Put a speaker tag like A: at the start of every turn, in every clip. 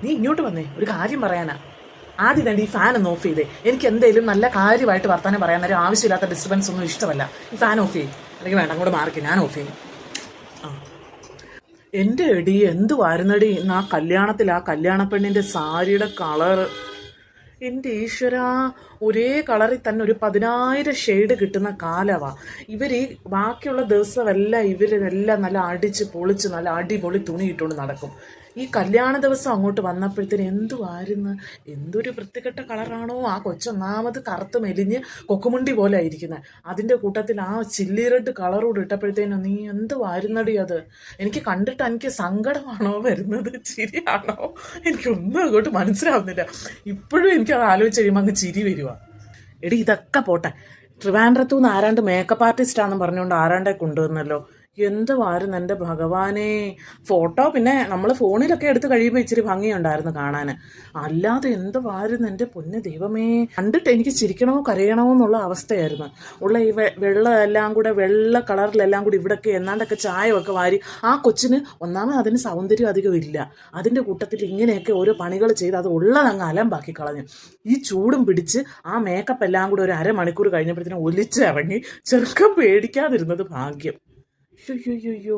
A: നീ ഇങ്ങോട്ട് വന്നേ, ഒരു കാര്യം പറയാനാ. ആദ്യം തന്നെ ഈ ഫാൻ ഒന്ന് ഓഫ് ചെയ്തേ. എനിക്ക് എന്തെങ്കിലും നല്ല കാര്യമായിട്ട് വർത്താനം പറയാൻ നേരം ആവശ്യമില്ലാത്ത ഡിസ്റ്റർബൻസ് ഒന്നും ഇഷ്ടമല്ല. ഈ ഫാൻ ഓഫ് ചെയ്യും. അല്ലെങ്കിൽ വേണ്ട, അങ്ങോട്ട് മാറിക്കും, ഞാൻ ഓഫ് ചെയ്യും. എൻ്റെ എടി എന്തുവായിരുന്നടി ഇന്ന് ആ കല്യാണത്തിൽ ആ കല്യാണ പെണ്ണിൻ്റെ സാരിയുടെ കളർ. എൻ്റെ ഈശ്വര, ഒരേ കളറിൽ തന്നെ ഒരു 10,000 ഷെയ്ഡ് കിട്ടുന്ന കാലവാ. ഇവർ ഈ ബാക്കിയുള്ള ദിവസമെല്ലാം ഇവരെല്ലാം നല്ല അടിച്ച് പൊളിച്ച് നല്ല അടിപൊളി തുണി ഇട്ടുകൊണ്ട് നടക്കും. ഈ കല്യാണ ദിവസം അങ്ങോട്ട് വന്നപ്പോഴത്തേന് എന്തുവായിരുന്നു, എന്തൊരു വൃത്തികെട്ട കളറാണോ. ആ കൊച്ചൊന്നാമത് കറുത്ത് മെലിഞ്ഞ് കൊക്കുമുണ്ടി പോലെ ആയിരിക്കുന്നത്. അതിൻ്റെ കൂട്ടത്തിൽ ആ ചില്ലി റെഡ് കളറോട് ഇട്ടപ്പോഴത്തേനും നീ എന്തുവായിരുന്നടി അത്. എനിക്ക് കണ്ടിട്ട് എനിക്ക് സങ്കടമാണോ വരുന്നത്, ചിരിയാണോ, എനിക്കൊന്നും അങ്ങോട്ട് മനസ്സിലാവുന്നില്ല. ഇപ്പോഴും എനിക്കത് ആലോചിച്ച് കഴിയുമ്പോൾ അങ്ങ് ചിരി വരുക. എടി ഇതൊക്കെ പോട്ടെ, ട്രിവാൻഡ്രത്തു നിന്ന് ആരാണ്ട് മേക്കപ്പ് ആർട്ടിസ്റ്റാണെന്ന് പറഞ്ഞുകൊണ്ട് ആരാണ്ടെ കൊണ്ടുവന്നല്ലോ. എന്തുവായിരുന്നു എൻ്റെ ഭഗവാനെ. ഫോട്ടോ പിന്നെ നമ്മൾ ഫോണിലൊക്കെ എടുത്ത് കഴിയുമ്പോൾ ഇച്ചിരി ഭംഗിയുണ്ടായിരുന്നു കാണാൻ. അല്ലാതെ എന്തുവായിരുന്നു എൻ്റെ പൊന്ന് ദൈവമേ. കണ്ടിട്ട് എനിക്ക് ചിരിക്കണമോ കരയണമോ എന്നുള്ള അവസ്ഥയായിരുന്നു. ഉള്ള ഈ വെള്ളം എല്ലാം കൂടെ, വെള്ള കളറിലെല്ലാം കൂടി ഇവിടെയൊക്കെ എന്നാണ്ടൊക്കെ ചായമൊക്കെ വാരി. ആ കൊച്ചിന് ഒന്നാമത് അതിന് സൗന്ദര്യം അധികം ഇല്ല. അതിൻ്റെ കൂട്ടത്തിൽ ഇങ്ങനെയൊക്കെ ഓരോ പണികൾ ചെയ്ത് അത് ഉള്ളതങ്ങ് അലമ്പാക്കി കളഞ്ഞു. ഈ ചൂടും പിടിച്ച് ആ മേക്കപ്പ് എല്ലാം കൂടെ ഒരു അരമണിക്കൂർ കഴിഞ്ഞപ്പോഴത്തേനും ഒലിച്ചിറങ്ങി. ചെറുക്കം പേടിക്കാതിരുന്നത് ഭാഗ്യം. അയ്യോ,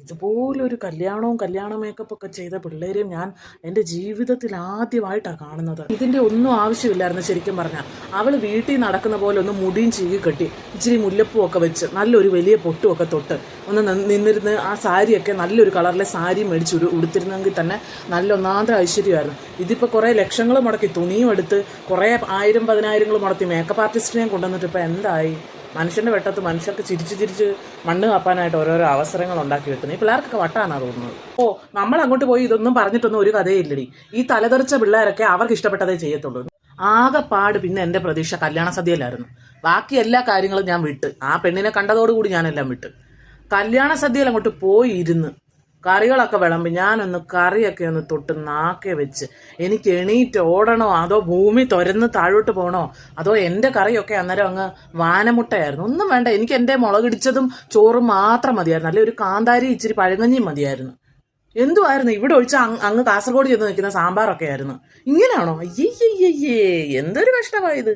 A: ഇതുപോലൊരു കല്യാണ മേക്കപ്പൊക്കെ ചെയ്ത പിള്ളേരെയും ഞാൻ എൻ്റെ ജീവിതത്തിൽ ആദ്യമായിട്ടാണ് കാണുന്നത്. ഇതിൻ്റെ ഒന്നും ആവശ്യമില്ലായിരുന്നു ശരിക്കും പറഞ്ഞാൽ. അവൾ വീട്ടിൽ നടക്കുന്ന പോലെ ഒന്ന് മുടിയും ചീകി കെട്ടി ഇച്ചിരി മുല്ലപ്പൂ ഒക്കെ വെച്ച് നല്ലൊരു വലിയ പൊട്ടുമൊക്കെ തൊട്ട് ഒന്ന് നിന്നിരുന്ന് ആ സാരിയൊക്കെ നല്ലൊരു കളറിലെ സാരി മേടിച്ച് ഉടുത്തിരുന്നെങ്കിൽ തന്നെ നല്ല ഒന്നാന്തര ഐശ്വര്യമായിരുന്നു. ഇതിപ്പോൾ കുറേ ലക്ഷങ്ങൾ മുടക്കി തുണിയും എടുത്ത് കുറേ 1000 10,000 മുടക്കി മേക്കപ്പ് ആർട്ടിസ്റ്റിനെയും കൊണ്ടുവന്നിട്ട് ഇപ്പോൾ എന്തായി. മനുഷ്യൻ്റെ വെട്ടത്ത് മനുഷ്യർക്ക് ചിരിച്ച് മണ്ണ് കാപ്പാനായിട്ട് ഓരോരോ അവസരങ്ങൾ ഉണ്ടാക്കി വെക്കുന്നത്. ഈ പിള്ളേർക്കൊക്കെ വട്ടാന്നാണ് തോന്നുന്നത്. ഓ, നമ്മൾ അങ്ങോട്ട് പോയി ഇതൊന്നും പറഞ്ഞിട്ടൊന്നും ഒരു കഥയില്ലടി. ഈ തലതെറിച്ച പിള്ളേരൊക്കെ അവർക്ക് ഇഷ്ടപ്പെട്ടതേ ചെയ്യത്തുള്ളൂ. ആകെപ്പാട് പിന്നെ എൻ്റെ പ്രതീക്ഷ കല്യാണ സദ്യയിലായിരുന്നു. ബാക്കി എല്ലാ കാര്യങ്ങളും ഞാൻ വിട്ട്. ആ പെണ്ണിനെ കണ്ടതോടുകൂടി ഞാനെല്ലാം വിട്ട്. കല്യാണ സദ്യയിൽ അങ്ങോട്ട് പോയി ഇരുന്ന് കറികളൊക്കെ വിളമ്പി ഞാനൊന്ന് കറിയൊക്കെ ഒന്ന് തൊട്ട് നാക്കെ വെച്ച് എനിക്ക് എണീറ്റ് ഓടണോ അതോ ഭൂമി തുരന്ന് താഴോട്ട് പോകണോ അതോ എൻ്റെ കറിയൊക്കെ അന്നേരം അങ്ങ് വാനമുട്ടയായിരുന്നു. ഒന്നും വേണ്ട, എനിക്ക് എൻ്റെ മുളകിടിച്ചതും ചോറും മാത്രം മതിയായിരുന്നു. അല്ലെ ഒരു കാന്താരി ഇച്ചിരി പഴങ്ങഞ്ഞിയും മതിയായിരുന്നു. എന്തുമായിരുന്നു ഇവിടെ ഒഴിച്ച അങ്ങ് കാസർഗോഡ് ചെന്ന് നിൽക്കുന്ന സാമ്പാറൊക്കെ ആയിരുന്നു. ഇങ്ങനെയാണോ? അയ്യേ, എന്തൊരു കഷ്ടമായത്.